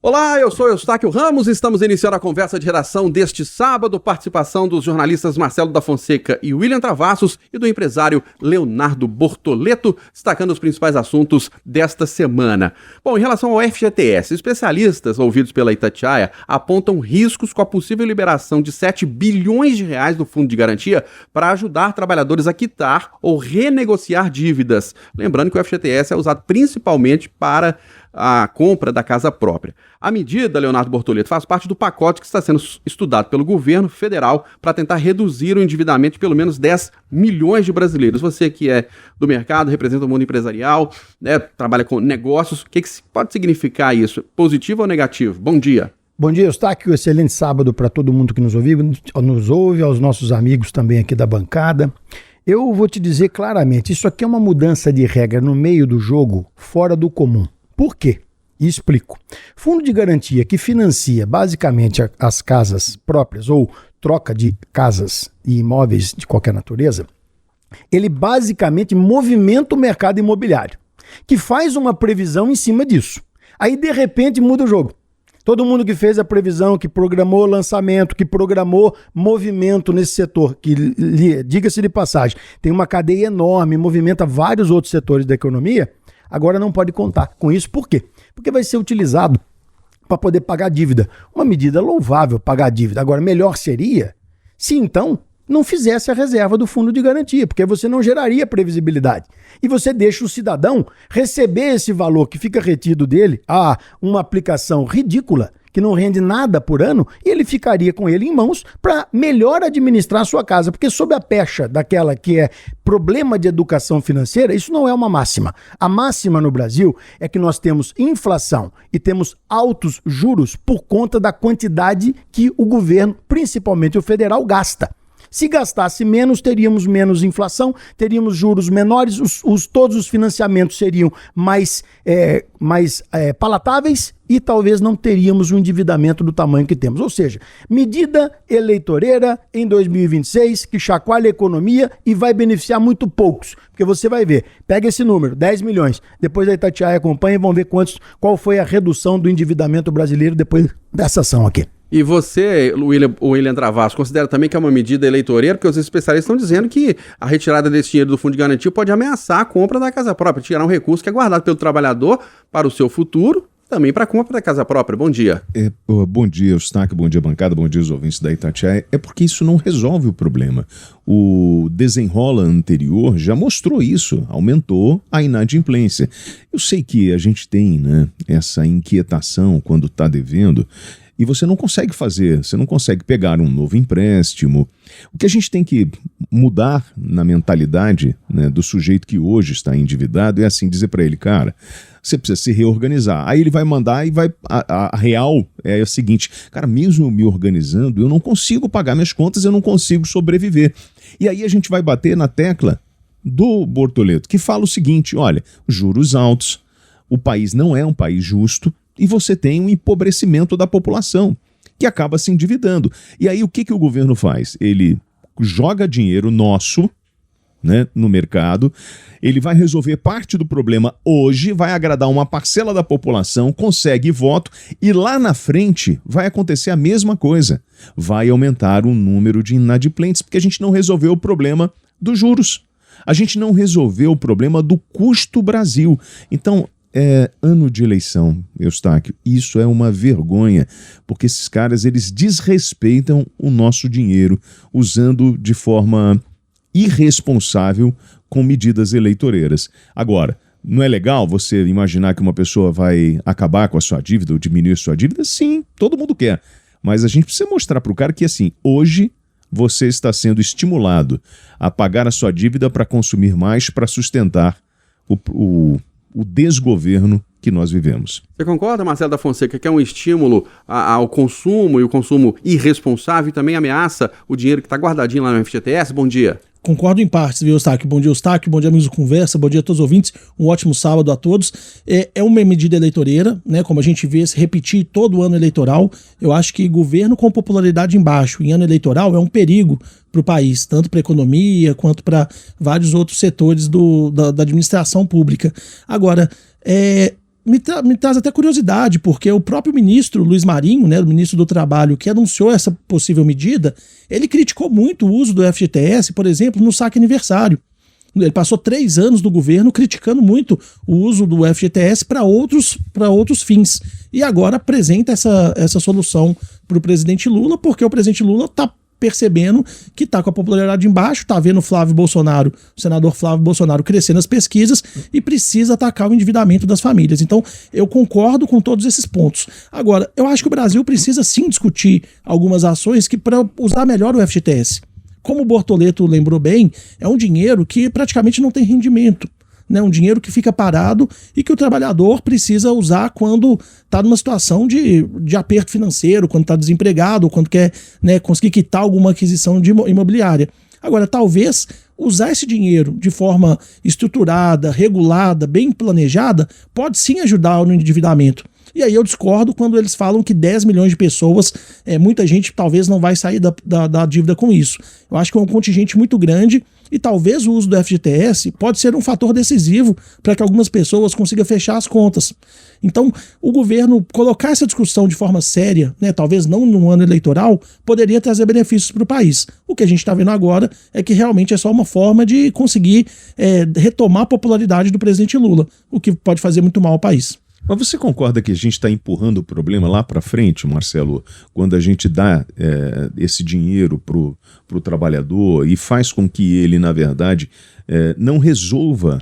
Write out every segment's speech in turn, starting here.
Olá, eu sou Eustáquio Ramos e estamos iniciando a conversa de redação deste sábado, participação dos jornalistas Marcelo da Fonseca e William Travassos e do empresário Leonardo Bortoleto, destacando os principais assuntos desta semana. Bom, em relação ao FGTS, especialistas ouvidos pela Itatiaia apontam riscos com a possível liberação de 7 bilhões de reais do Fundo de Garantia para ajudar trabalhadores a quitar ou renegociar dívidas. Lembrando que o FGTS é usado principalmente para a compra da casa própria. A medida, Leonardo Bortoleto, faz parte do pacote que está sendo estudado pelo governo federal para tentar reduzir o endividamento de pelo menos 10 milhões de brasileiros. Você que é do mercado, representa o mundo empresarial, né, trabalha com negócios, o que pode significar isso? Positivo ou negativo? Bom dia. Bom dia, Eustáquio. Excelente sábado para todo mundo que nos ouve, aos nossos amigos também aqui da bancada. Eu vou te dizer claramente, isso aqui é uma mudança de regra no meio do jogo, fora do comum. Por quê? E explico. Fundo de garantia que financia basicamente as casas próprias ou troca de casas e imóveis de qualquer natureza, ele basicamente movimenta o mercado imobiliário, que faz uma previsão em cima disso. Aí, de repente, muda o jogo. Todo mundo que fez a previsão, que programou lançamento, que programou movimento nesse setor, que, diga-se de passagem, tem uma cadeia enorme, movimenta vários outros setores da economia, agora não pode contar com isso. Por quê? Porque vai ser utilizado para poder pagar dívida. Uma medida louvável, pagar dívida. Agora, melhor seria se então não fizesse a reserva do fundo de garantia, porque você não geraria previsibilidade. E você deixa o cidadão receber esse valor que fica retido dele a uma aplicação ridícula, que não rende nada por ano, e ele ficaria com ele em mãos para melhor administrar a sua casa. Porque sob a pecha daquela que é problema de educação financeira, isso não é uma máxima. A máxima no Brasil é que nós temos inflação e temos altos juros por conta da quantidade que o governo, principalmente o federal, gasta. Se gastasse menos, teríamos menos inflação, teríamos juros menores, todos os financiamentos seriam mais palatáveis e talvez não teríamos um endividamento do tamanho que temos. Ou seja, medida eleitoreira em 2026 que chacoalha a economia e vai beneficiar muito poucos. Porque você vai ver, pega esse número, 10 milhões, depois a Itatiaia acompanha e vão ver qual foi a redução do endividamento brasileiro depois dessa ação aqui. E você, William Travassos, considera também que é uma medida eleitoreira, porque os especialistas estão dizendo que a retirada desse dinheiro do Fundo de Garantia pode ameaçar a compra da casa própria, tirar um recurso que é guardado pelo trabalhador para o seu futuro, também para a compra da casa própria. Bom dia. Bom dia, Eustáquio, bom dia, bancada, bom dia, os ouvintes da Itatiaia. É porque isso não resolve o problema. O desenrola anterior já mostrou isso, aumentou a inadimplência. Eu sei que a gente tem, né, essa inquietação quando está devendo, e você não consegue fazer, você não consegue pegar um novo empréstimo. O que a gente tem que mudar na mentalidade, né, do sujeito que hoje está endividado é assim, dizer para ele, cara, você precisa se reorganizar. Aí ele vai mandar e vai... A real é o seguinte, cara, mesmo eu me organizando, eu não consigo pagar minhas contas, eu não consigo sobreviver. E aí a gente vai bater na tecla do Bortoleto, que fala o seguinte, olha, juros altos, o país não é um país justo, e você tem um empobrecimento da população, que acaba se endividando. E aí o que o governo faz? Ele joga dinheiro nosso, né, no mercado, ele vai resolver parte do problema hoje, vai agradar uma parcela da população, consegue voto, e lá na frente vai acontecer a mesma coisa. Vai aumentar o número de inadimplentes, porque a gente não resolveu o problema dos juros. A gente não resolveu o problema do custo Brasil. Então, ano de eleição, Eustáquio, isso é uma vergonha, porque esses caras, eles desrespeitam o nosso dinheiro, usando de forma irresponsável com medidas eleitoreiras. Agora, não é legal você imaginar que uma pessoa vai acabar com a sua dívida ou diminuir sua dívida? Sim, todo mundo quer, mas a gente precisa mostrar para o cara que, assim, hoje você está sendo a pagar a sua dívida para consumir mais, para sustentar o desgoverno que nós vivemos. Você concorda, Marcelo da Fonseca, que é um estímulo ao consumo e o consumo irresponsável e também ameaça o dinheiro que está guardadinho lá no FGTS? Bom dia. Concordo em partes, viu, Eustáquio? Bom dia, Eustáquio. Bom dia, amigos do Conversa. Bom dia a todos os ouvintes. Um ótimo sábado a todos. É uma medida eleitoreira, né? Como a gente vê se repetir todo o ano eleitoral. Eu acho que governo com popularidade em baixo em ano eleitoral é um perigo para o país, tanto para a economia quanto para vários outros setores da administração pública. Agora, me traz até curiosidade, porque o próprio ministro Luiz Marinho, né, o ministro do Trabalho, que anunciou essa possível medida, ele criticou muito o uso do FGTS, por exemplo, no saque aniversário. Ele passou 3 anos no governo criticando muito o uso do FGTS para outros fins. E agora apresenta essa solução para o presidente Lula, porque o presidente Lula está percebendo que está com a popularidade embaixo, está vendo o senador Flávio Bolsonaro crescendo nas pesquisas e precisa atacar o endividamento das famílias. Então, eu concordo com todos esses pontos. Agora, eu acho que o Brasil precisa sim discutir algumas ações para usar melhor o FGTS. Como o Bortoleto lembrou bem, é um dinheiro que praticamente não tem rendimento. Né, um dinheiro que fica parado e que o trabalhador precisa usar quando está numa situação de aperto financeiro, quando está desempregado, ou quando quer, né, conseguir quitar alguma aquisição imobiliária. Agora, talvez usar esse dinheiro de forma estruturada, regulada, bem planejada, pode sim ajudar no endividamento. E aí eu discordo quando eles falam que 10 milhões de pessoas, muita gente talvez não vai sair da dívida com isso. Eu acho que é um contingente muito grande e talvez o uso do FGTS pode ser um fator decisivo para que algumas pessoas consigam fechar as contas. Então, o governo colocar essa discussão de forma séria, né, talvez não no ano eleitoral, poderia trazer benefícios para o país. O que a gente está vendo agora é que realmente é só uma forma de conseguir retomar a popularidade do presidente Lula, o que pode fazer muito mal ao país. Mas você concorda que a gente está empurrando o problema lá para frente, Marcelo, quando a gente dá esse dinheiro para o trabalhador e faz com que ele, na verdade, não resolva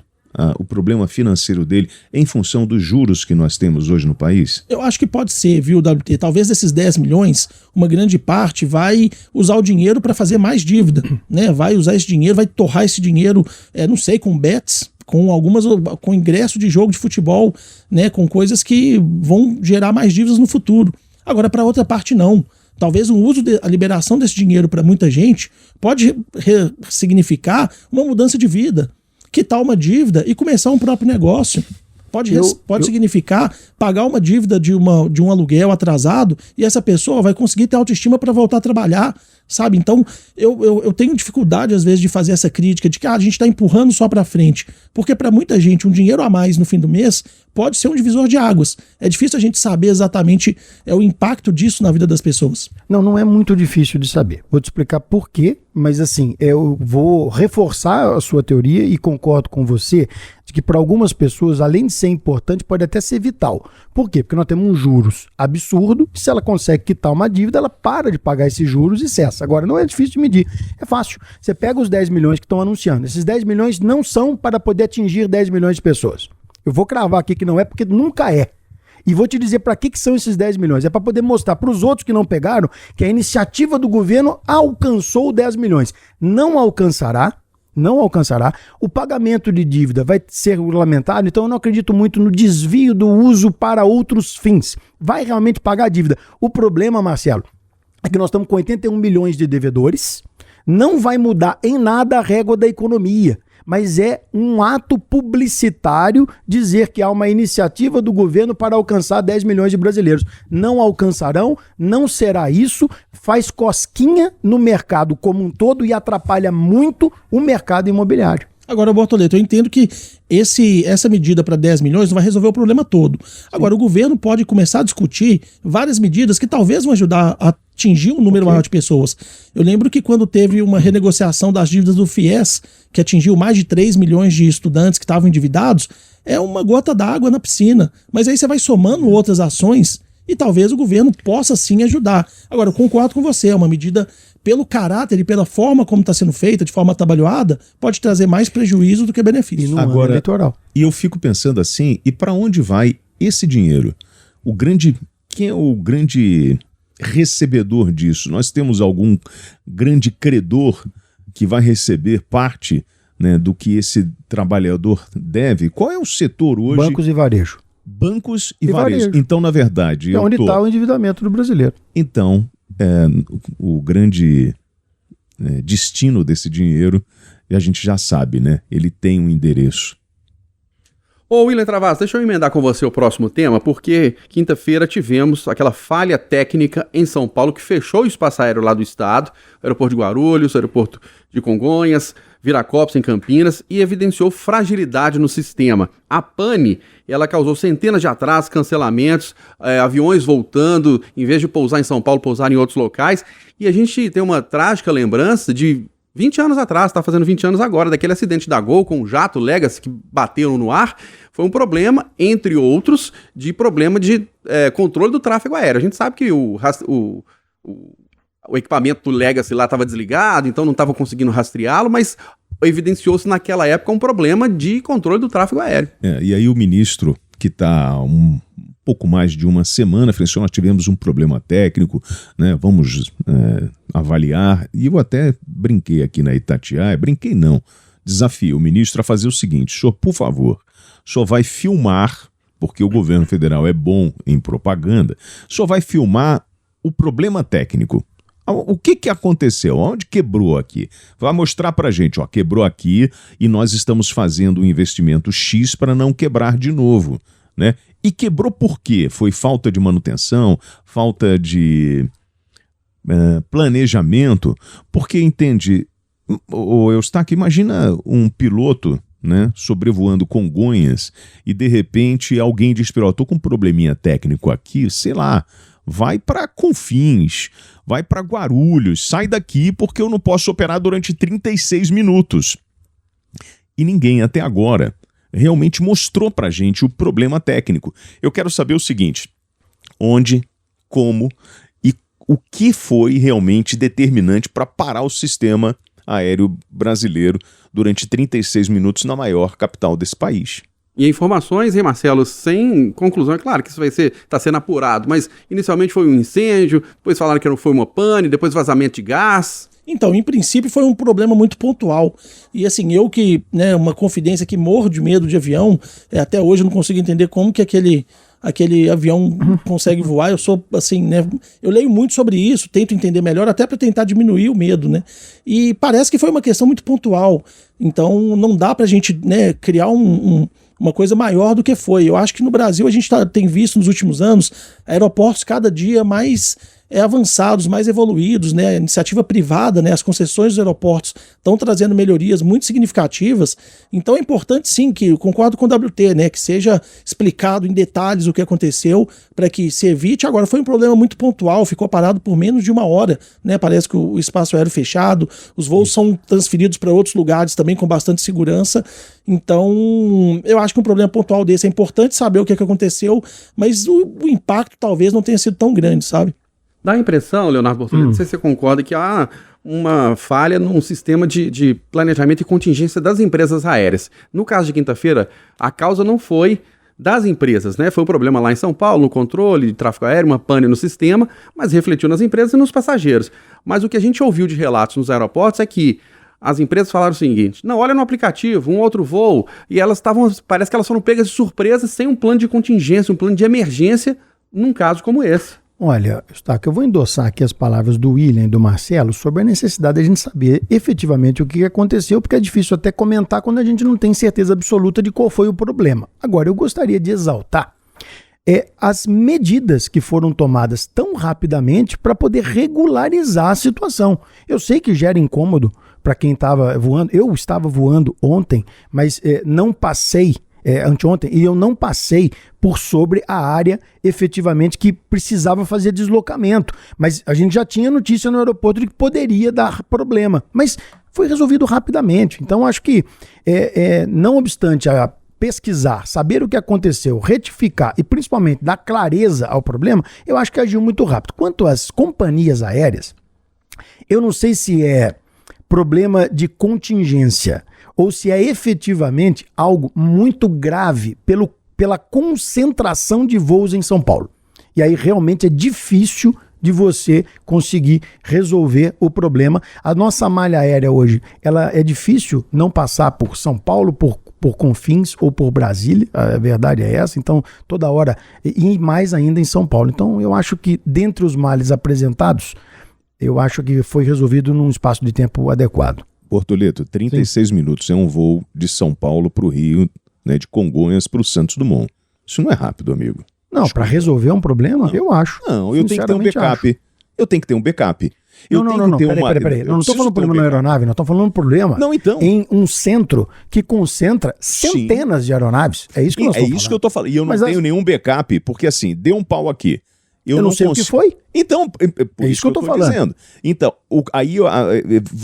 o problema financeiro dele em função dos juros que nós temos hoje no país? Eu acho que pode ser, viu, WT? Talvez desses 10 milhões, uma grande parte vai usar o dinheiro para fazer mais dívida, né? Vai usar esse dinheiro, vai torrar esse dinheiro, não sei, com bets, com ingresso de jogo de futebol, né, com coisas que vão gerar mais dívidas no futuro. Agora, para outra parte, não. Talvez a liberação desse dinheiro para muita gente pode significar uma mudança de vida, quitar uma dívida e começar um próprio negócio. Pode significar pagar uma dívida de um aluguel atrasado e essa pessoa vai conseguir ter autoestima para voltar a trabalhar, sabe? Então, eu tenho dificuldade, às vezes, de fazer essa crítica de que a gente está empurrando só para frente. Porque, para muita gente, um dinheiro a mais no fim do mês pode ser um divisor de águas. É difícil a gente saber exatamente o impacto disso na vida das pessoas. Não é muito difícil de saber. Vou te explicar por quê, mas assim, eu vou reforçar a sua teoria e concordo com você de que para algumas pessoas, além de ser importante, pode até ser vital. Por quê? Porque nós temos um juros absurdo e se ela consegue quitar uma dívida, ela para de pagar esses juros e cessa. Agora, não é difícil de medir, é fácil. Você pega os 10 milhões que estão anunciando. Esses 10 milhões não são para poder atingir 10 milhões de pessoas. Eu vou cravar aqui que não é, porque nunca é. E vou te dizer para que são esses 10 milhões. É para poder mostrar para os outros que não pegaram que a iniciativa do governo alcançou 10 milhões. Não alcançará. O pagamento de dívida vai ser regulamentado, então eu não acredito muito no desvio do uso para outros fins. Vai realmente pagar a dívida. O problema, Marcelo, é que nós estamos com 81 milhões de devedores. Não vai mudar em nada a régua da economia. Mas é um ato publicitário dizer que há uma iniciativa do governo para alcançar 10 milhões de brasileiros. Não alcançarão, não será isso, faz cosquinha no mercado como um todo e atrapalha muito o mercado imobiliário. Agora, Bortoleto, eu entendo que essa medida para 10 milhões não vai resolver o problema todo. Agora, o governo pode começar a discutir várias medidas que talvez vão ajudar a atingir um número maior de pessoas. Eu lembro que quando teve uma renegociação das dívidas do FIES, que atingiu mais de 3 milhões de estudantes que estavam endividados, é uma gota d'água na piscina. Mas aí você vai somando outras ações e talvez o governo possa sim ajudar. Agora, eu concordo com você, é uma medida, pelo caráter e pela forma como está sendo feita, de forma atabalhoada, pode trazer mais prejuízo do que benefício. E no ano eleitoral. E eu fico pensando assim, e para onde vai esse dinheiro? Quem é o grande recebedor disso? Nós temos algum grande credor que vai receber parte, né, do que esse trabalhador deve? Qual é o setor hoje? Bancos e varejo. Bancos e varejo. Então, na verdade... É onde está o endividamento do brasileiro. Então, o grande destino desse dinheiro, a gente já sabe, né? Ele tem um endereço. Ô, William Travassos, deixa eu emendar com você o próximo tema, porque quinta-feira tivemos aquela falha técnica em São Paulo que fechou o espaço aéreo lá do estado, aeroporto de Guarulhos, aeroporto de Congonhas, Viracopos, em Campinas, e evidenciou fragilidade no sistema. A pane, ela causou centenas de atrasos, cancelamentos, aviões voltando, em vez de pousar em São Paulo, pousar em outros locais. E a gente tem uma trágica lembrança de 20 anos atrás, está fazendo 20 anos agora, daquele acidente da Gol com o jato Legacy que bateram no ar. Foi um problema, entre outros, de problema de controle do tráfego aéreo. A gente sabe que o equipamento do Legacy lá estava desligado, então não estava conseguindo rastreá-lo, mas evidenciou-se naquela época um problema de controle do tráfego aéreo. E aí o ministro, que está um pouco mais de uma semana, falou assim, nós tivemos um problema técnico, né, vamos avaliar, e eu até brinquei aqui na Itatiaia, brinquei não, desafio o ministro a fazer o seguinte, senhor, por favor, o senhor vai filmar, porque o governo federal é bom em propaganda, o senhor vai filmar o problema técnico. O que aconteceu? Onde quebrou aqui? Vai mostrar pra gente, ó, quebrou aqui e nós estamos fazendo um investimento X para não quebrar de novo, né? E quebrou por quê? Foi falta de manutenção, falta de planejamento, porque entende, Eustáquio, imagina um piloto, né, sobrevoando Congonhas e de repente alguém diz, estou com um probleminha técnico aqui, sei lá, vai para Confins, vai para Guarulhos, sai daqui porque eu não posso operar durante 36 minutos. E ninguém até agora realmente mostrou para a gente o problema técnico. Eu quero saber o seguinte, onde, como e o que foi realmente determinante para parar o sistema aéreo brasileiro durante 36 minutos na maior capital desse país. E informações, hein, Marcelo, sem conclusão, é claro que isso está sendo apurado, mas inicialmente foi um incêndio, depois falaram que foi uma pane, depois vazamento de gás. Então, em princípio foi um problema muito pontual, e assim, eu que, né, uma confidência que morro de medo de avião, até hoje eu não consigo entender como que aquele avião consegue voar. Eu sou assim, né, eu leio muito sobre isso, tento entender melhor até para tentar diminuir o medo, né, e parece que foi uma questão muito pontual, então não dá pra gente, né, criar uma coisa maior do que foi. Eu acho que no Brasil a gente tem visto nos últimos anos aeroportos cada dia mais avançados, mais evoluídos, né? A iniciativa privada, né? As concessões dos aeroportos estão trazendo melhorias muito significativas. Então é importante sim, que eu concordo com o WT, né? Que seja explicado em detalhes o que aconteceu para que se evite. Agora foi um problema muito pontual, ficou parado por menos de uma hora, né? Parece que o espaço aéreo fechado, os voos são transferidos para outros lugares também com bastante segurança. Então eu acho que um problema pontual desse é importante saber o que aconteceu, mas o impacto talvez não tenha sido tão grande, sabe? Dá a impressão, Leonardo Bortoleto, não sei se você concorda, que há uma falha num sistema de planejamento e contingência das empresas aéreas. No caso de quinta-feira, a causa não foi das empresas, né? Foi um problema lá em São Paulo, no controle de tráfego aéreo, uma pane no sistema, mas refletiu nas empresas e nos passageiros. Mas o que a gente ouviu de relatos nos aeroportos é que as empresas falaram o seguinte, não, olha no aplicativo, um outro voo, e parece que elas foram pegas de surpresa sem um plano de contingência, um plano de emergência num caso como esse. Olha, Eustáquio, eu vou endossar aqui as palavras do William e do Marcelo sobre a necessidade de a gente saber efetivamente o que aconteceu, porque é difícil até comentar quando a gente não tem certeza absoluta de qual foi o problema. Agora, eu gostaria de exaltar as medidas que foram tomadas tão rapidamente para poder regularizar a situação. Eu sei que gera incômodo para quem estava voando. Eu estava voando ontem, mas não passei anteontem, e eu não passei por sobre a área efetivamente que precisava fazer deslocamento, mas a gente já tinha notícia no aeroporto de que poderia dar problema, mas foi resolvido rapidamente. Então acho que não obstante a pesquisar, saber o que aconteceu, retificar e principalmente dar clareza ao problema, eu acho que agiu muito rápido. Quanto às companhias aéreas, eu não sei se é problema de contingência ou se é efetivamente algo muito grave pela concentração de voos em São Paulo. E aí realmente é difícil de você conseguir resolver o problema. A nossa malha aérea hoje, ela é difícil não passar por São Paulo, por Confins ou por Brasília, a verdade é essa, então toda hora, e mais ainda em São Paulo. Então eu acho que dentre os males apresentados, eu acho que foi resolvido num espaço de tempo adequado. Bortoleto, 36 Sim. minutos é um voo de São Paulo para o Rio, né, de Congonhas para o Santos Dumont. Isso não é rápido, amigo. Não, para resolver um problema, não. Eu acho. Não, eu tenho que ter um backup. Eu tenho que ter um backup. Não, peraí. Não estou falando problema na aeronave, nós estamos falando problema em um centro que concentra centenas de aeronaves. É isso que nós estamos falando. É isso que eu estou falando. E eu não tenho nenhum backup, porque assim, deu um pau aqui. Eu não sei o que foi. Então, é isso que eu estou falando. Dizendo. Então, aí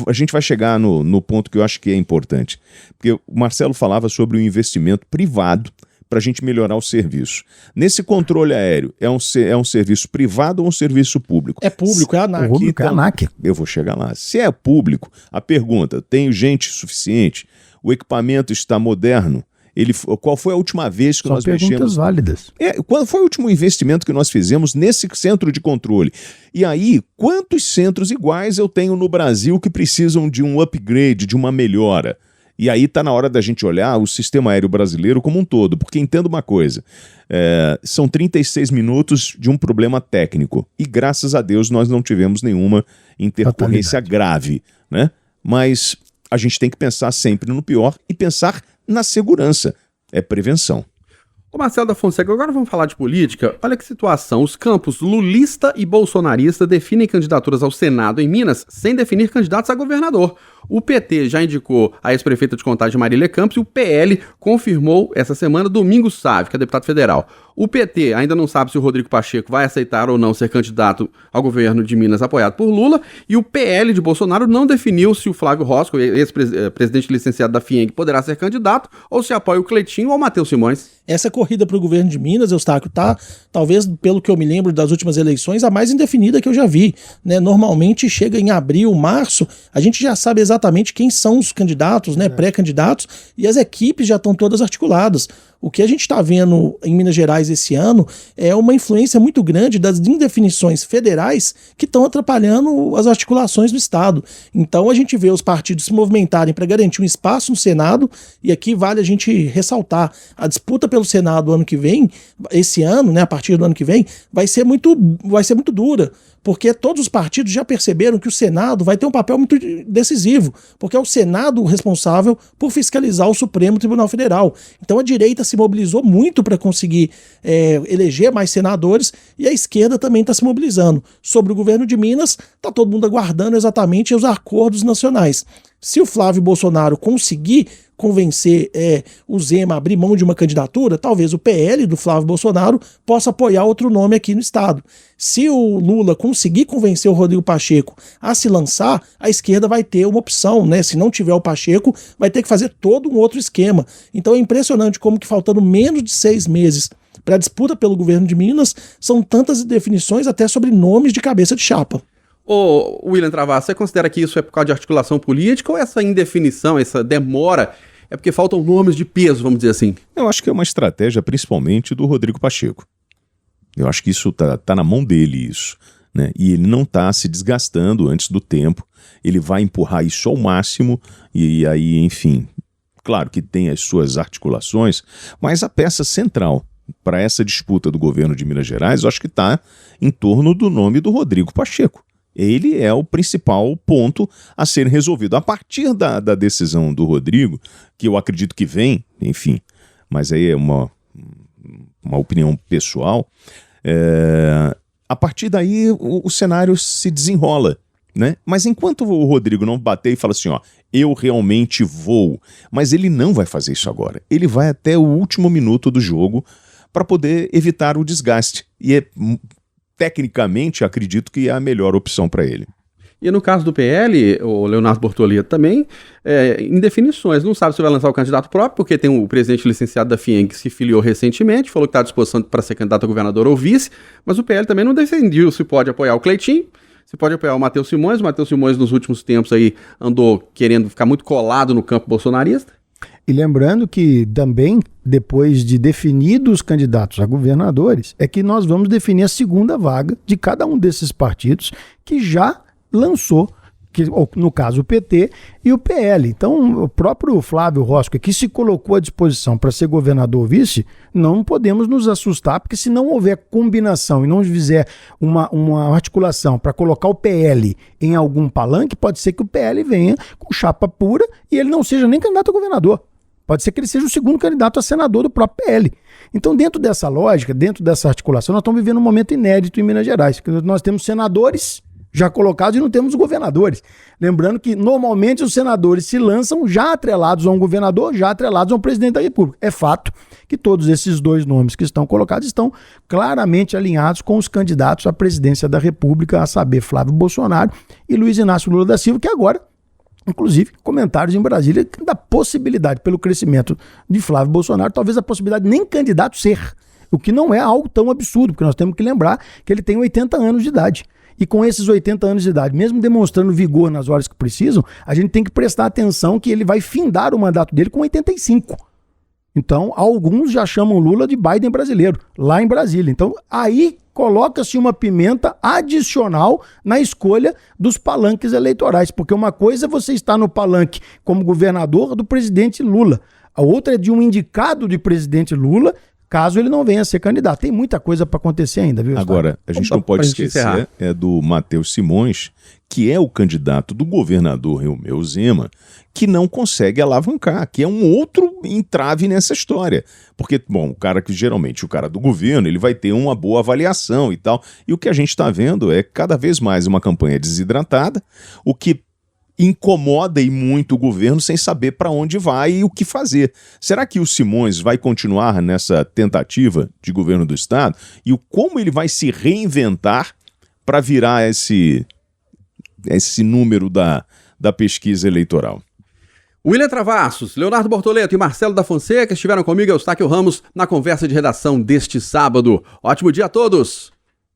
a gente vai chegar no ponto que eu acho que é importante. Porque o Marcelo falava sobre o investimento privado para a gente melhorar o serviço. Nesse controle aéreo, é um serviço privado ou um serviço público? É público, é a ANAC. Público, é a ANAC. Eu vou chegar lá. Se é público, a pergunta, tem gente suficiente? O equipamento está moderno? Qual foi a última vez que nós mexemos? São perguntas válidas. Qual foi o último investimento que nós fizemos nesse centro de controle? E aí, quantos centros iguais eu tenho no Brasil que precisam de um upgrade, de uma melhora? E aí está na hora da gente olhar o sistema aéreo brasileiro como um todo, porque entenda uma coisa, são 36 minutos de um problema técnico, e graças a Deus nós não tivemos nenhuma intercorrência grave, né? Mas a gente tem que pensar sempre no pior e pensar na segurança, é prevenção. Ô Marcelo da Fonseca, agora vamos falar de política. Olha que situação, os campos lulista e bolsonarista definem candidaturas ao Senado em Minas sem definir candidatos a governador. O PT já indicou a ex-prefeita de Contagem Marília Campos e o PL confirmou essa semana Domingos Sávio, que é deputado federal. O PT ainda não sabe se o Rodrigo Pacheco vai aceitar ou não ser candidato ao governo de Minas apoiado por Lula, e o PL de Bolsonaro não definiu se o Flávio Rosco, ex-presidente licenciado da FIENG, poderá ser candidato ou se apoia o Cleitinho ou o Matheus Simões. Essa corrida para o governo de Minas, Eustáquio, tá, talvez, pelo que eu me lembro das últimas eleições, a mais indefinida que eu já vi, né? Normalmente chega em abril, março, a gente já sabe exatamente quem são os candidatos, né, pré-candidatos, e as equipes já estão todas articuladas. O que a gente está vendo em Minas Gerais esse ano é uma influência muito grande das indefinições federais que estão atrapalhando as articulações do Estado. Então a gente vê os partidos se movimentarem para garantir um espaço no Senado, e aqui vale a gente ressaltar, a disputa pelo Senado ano que vem, esse ano, né, a partir do ano que vem, vai ser muito dura, porque todos os partidos já perceberam que o Senado vai ter um papel muito decisivo, porque é o Senado o responsável por fiscalizar o Supremo Tribunal Federal. Então a direita se mobilizou muito para conseguir eleger mais senadores, e a esquerda também está se mobilizando. Sobre o governo de Minas, está todo mundo aguardando exatamente os acordos nacionais. Se o Flávio Bolsonaro conseguir convencer o Zema a abrir mão de uma candidatura, talvez o PL do Flávio Bolsonaro possa apoiar outro nome aqui no estado. Se o Lula conseguir convencer o Rodrigo Pacheco a se lançar, a esquerda vai ter uma opção, né? Se não tiver o Pacheco, vai ter que fazer todo um outro esquema. Então é impressionante como que, faltando menos de 6 meses para a disputa pelo governo de Minas, são tantas definições até sobre nomes de cabeça de chapa. Ô William Travassos, você considera que isso é por causa de articulação política ou essa indefinição, essa demora, é porque faltam nomes de peso, vamos dizer assim? Eu acho que é uma estratégia principalmente do Rodrigo Pacheco. Eu acho que isso tá na mão dele, isso, né? E ele não está se desgastando antes do tempo, ele vai empurrar isso ao máximo, e aí, enfim, claro que tem as suas articulações, mas a peça central para essa disputa do governo de Minas Gerais, eu acho que está em torno do nome do Rodrigo Pacheco. Ele é o principal ponto a ser resolvido. A partir da decisão do Rodrigo, que eu acredito que vem, enfim, mas aí é uma opinião pessoal, a partir daí o cenário se desenrola, né? Mas enquanto o Rodrigo não bater e falar assim, ó, eu realmente vou, mas ele não vai fazer isso agora. Ele vai até o último minuto do jogo para poder evitar o desgaste. E tecnicamente, acredito que é a melhor opção para ele. E no caso do PL, o Leonardo Bortoleto também, indefinições, não sabe se vai lançar o candidato próprio, porque tem o presidente licenciado da FIENG que se filiou recentemente, falou que está à disposição para ser candidato a governador ou vice, mas o PL também não decidiu se pode apoiar o Cleitinho, se pode apoiar o Matheus Simões. O Matheus Simões nos últimos tempos aí andou querendo ficar muito colado no campo bolsonarista. E lembrando que também, depois de definidos os candidatos a governadores, é que nós vamos definir a segunda vaga de cada um desses partidos que já lançou, no caso o PT e o PL. Então o próprio Flávio Rosco, que se colocou à disposição para ser governador ou vice, não podemos nos assustar, porque se não houver combinação e não fizer uma articulação para colocar o PL em algum palanque, pode ser que o PL venha com chapa pura e ele não seja nem candidato a governador. Pode ser que ele seja o segundo candidato a senador do próprio PL. Então, dentro dessa lógica, dentro dessa articulação, nós estamos vivendo um momento inédito em Minas Gerais, porque nós temos senadores já colocados e não temos governadores. Lembrando que normalmente os senadores se lançam já atrelados a um governador, já atrelados a um presidente da República. É fato que todos esses dois nomes que estão colocados estão claramente alinhados com os candidatos à presidência da República, a saber, Flávio Bolsonaro e Luiz Inácio Lula da Silva, que agora, inclusive, comentários em Brasília da possibilidade, pelo crescimento de Flávio Bolsonaro, talvez a possibilidade de nem candidato ser, o que não é algo tão absurdo, porque nós temos que lembrar que ele tem 80 anos de idade. E com esses 80 anos de idade, mesmo demonstrando vigor nas horas que precisam, a gente tem que prestar atenção que ele vai findar o mandato dele com 85. Então, alguns já chamam Lula de Biden brasileiro, lá em Brasília. Então, aí coloca-se uma pimenta adicional na escolha dos palanques eleitorais, porque uma coisa é você estar no palanque como governador do presidente Lula, a outra é de um indicado de presidente Lula, caso ele não venha a ser candidato. Tem muita coisa para acontecer ainda, viu? Agora, a gente não pode esquecer do Matheus Simões, que é o candidato do governador Romeu Zema, que não consegue alavancar, que é um outro entrave nessa história. Porque, bom, o cara que geralmente, o cara do governo, ele vai ter uma boa avaliação e tal. E o que a gente está vendo é cada vez mais uma campanha desidratada, o que incomoda e muito o governo sem saber para onde vai e o que fazer. Será que o Simões vai continuar nessa tentativa de governo do Estado? E como ele vai se reinventar para virar esse número da pesquisa eleitoral? William Travassos, Leonardo Bortoleto e Marcelo da Fonseca estiveram comigo, Eustáquio Ramos, na conversa de redação deste sábado. Ótimo dia a todos!